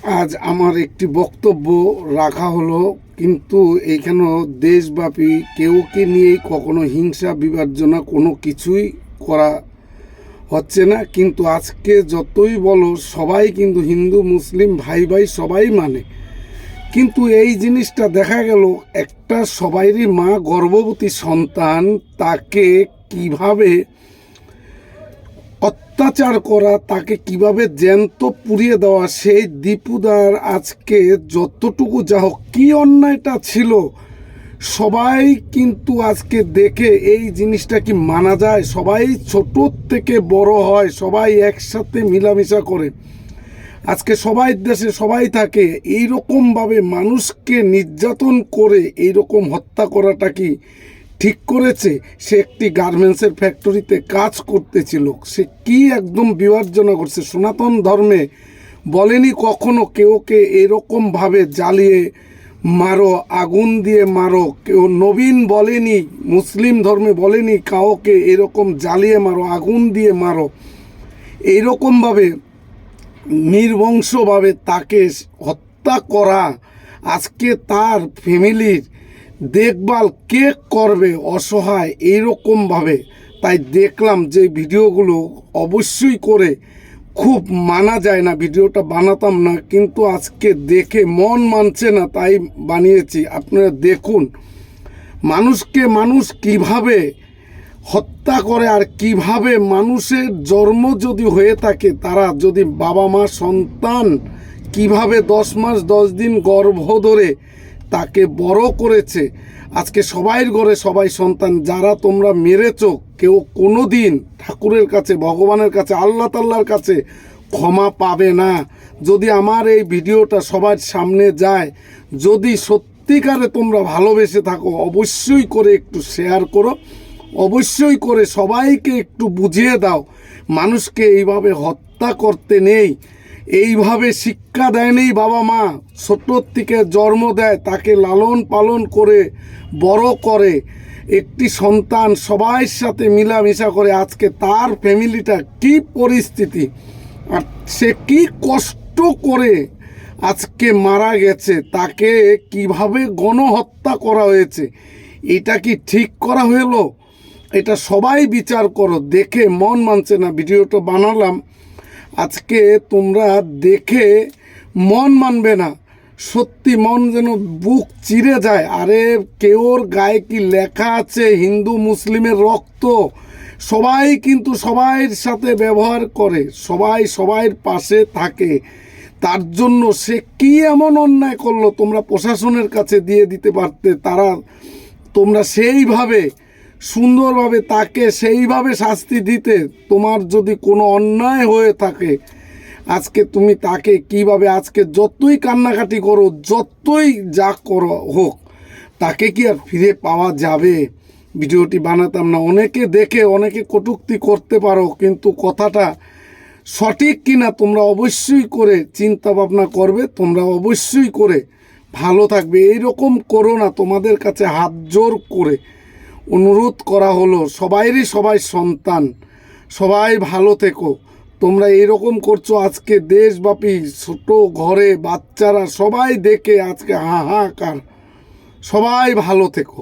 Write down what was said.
আজ আমার একটি বক্তব্য রাখা হলো, কিন্তু এইখানেও দেশব্যাপী কেউকে নিয়েই কখনো হিংসা বিভাজনা কোনো কিছুই করা হচ্ছে না। কিন্তু আজকে যতই বলো সবাই কিন্তু হিন্দু মুসলিম ভাই ভাই সবাই মানে, কিন্তু এই জিনিসটা দেখা গেল একটা সবাইরই মা গর্ভবতী সন্তান, তাকে কিভাবে অত্যাচার করা, তাকে কিভাবে জ্যান্ত পুড়িয়ে দেওয়া। সেই দীপুদার আজকে যতটুকু যা হোক কী অন্যায়টা ছিল, সবাই কিন্তু আজকে দেখে এই জিনিসটা কি মানা যায়? সবাই ছোট থেকে বড় হয়, সবাই একসাথে মিলামিশা করে, আজকে সবাই দেশে সবাই থাকে, এইরকমভাবে মানুষকে নির্যাতন করে এইরকম হত্যা করাটা কি ঠিক করেছে? সে একটি গার্মেন্টসের ফ্যাক্টরিতে কাজ করতেছিল, সে কি একদম বিভাজনা করছে। সনাতন ধর্মে বলেনি কখনো কেউকে এরকমভাবে জ্বালিয়ে মারো, আগুন দিয়ে মারো। কেউ নবীন বলেনি, মুসলিম ধর্মে বলেনি কাউকে এরকম জ্বালিয়ে মারো, আগুন দিয়ে মারো। এইরকমভাবে নির্বংশভাবে তাকে হত্যা করা, আজকে তার ফ্যামিলির দেখভাল কে করবে? অসহায় এইরকমভাবে। তাই দেখলাম যে ভিডিওগুলো অবশ্যই করে, খুব মানা যায় না, ভিডিওটা বানাতাম না, কিন্তু আজকে দেখে মন মানছে না তাই বানিয়েছি। আপনারা দেখুন মানুষকে মানুষ কিভাবে হত্যা করে, আর কিভাবে মানুষের জন্ম যদি হয়ে থাকে, তারা যদি বাবা মা সন্তান কিভাবে 10 মাস 10 দিন গর্ভ ধরে তাকে বড় করেছে। আজকে সবাইয়ের ঘরে সবাই সন্তান। যারা তোমরা মেরেছো, কেউ কোনো দিন ঠাকুরের কাছে, ভগবানের কাছে, আল্লাহ তাল্লার কাছে ক্ষমা পাবে না। যদি আমার এই ভিডিওটা সবার সামনে যায়, যদি সত্যিকারে তোমরা ভালোবেসে থাকো, অবশ্যই করে একটু শেয়ার করো, অবশ্যই করে সবাইকে একটু বুঝিয়ে দাও মানুষকে এইভাবে হত্যা করতে নেই। এইভাবে শিক্ষা দেয়নি বাবা মা, ছোটোর থেকে জন্ম দেয়, তাকে লালন পালন করে বড় করে, একটি সন্তান সবার সাথে মিলামিশা করে। আজকে তার ফ্যামিলিটা কি পরিস্থিতি, আর সে কি কষ্ট করে আজকে মারা গেছে, তাকে কিভাবে গণহত্যা করা হয়েছে। এটা কি ঠিক করা হলো? এটা সবাই বিচার করো। দেখে মন মানছে না, ভিডিওটা বানালাম। আজকে তোমরা দেখে মন মানবে না, সত্যি মন যেন বুক চিরে যায়। আরে কেউর গায়ে কি লেখা আছে হিন্দু মুসলিমের রক্ত? সবাই কিন্তু সবাইয়ের সাথে ব্যবহার করে, সবাই সবাইয়ের পাশে থাকে। তার জন্য সে কি এমন অন্যায় করলো, তোমরা প্রশাসনের কাছে দিয়ে দিতে পারতে। তোমরা সেইভাবে সুন্দরভাবে তাকে সেইভাবে শাস্তি দিতে। তোমার যদি কোনো অন্যায় হয়ে থাকে, আজকে তুমি তাকে কিভাবে, আজকে যতই কান্নাকাটি করো, যতই যা করো হোক, তাকে কি আর ফিরে পাওয়া যাবে? ভিডিওটি বানাতাম না। অনেকে দেখে অনেকে কটূক্তি করতে পারো, কিন্তু কথাটা সঠিক কিনা তোমরা অবশ্যই করে চিন্তা ভাবনা করবে। তোমরা অবশ্যই করে ভালো থাকবে, এইরকম করো না। তোমাদের কাছে হাত জোর করে অনুরোধ করা হলো, সবাইরই সবাই সন্তান, সবাই ভালো থেকো। তোমরা এরকম করছো, আজকে দেশব্যাপী ছোট ঘরে বাচ্চারা সবাই দেখে আজকে হাহাকার। সবাই ভালো থেকো।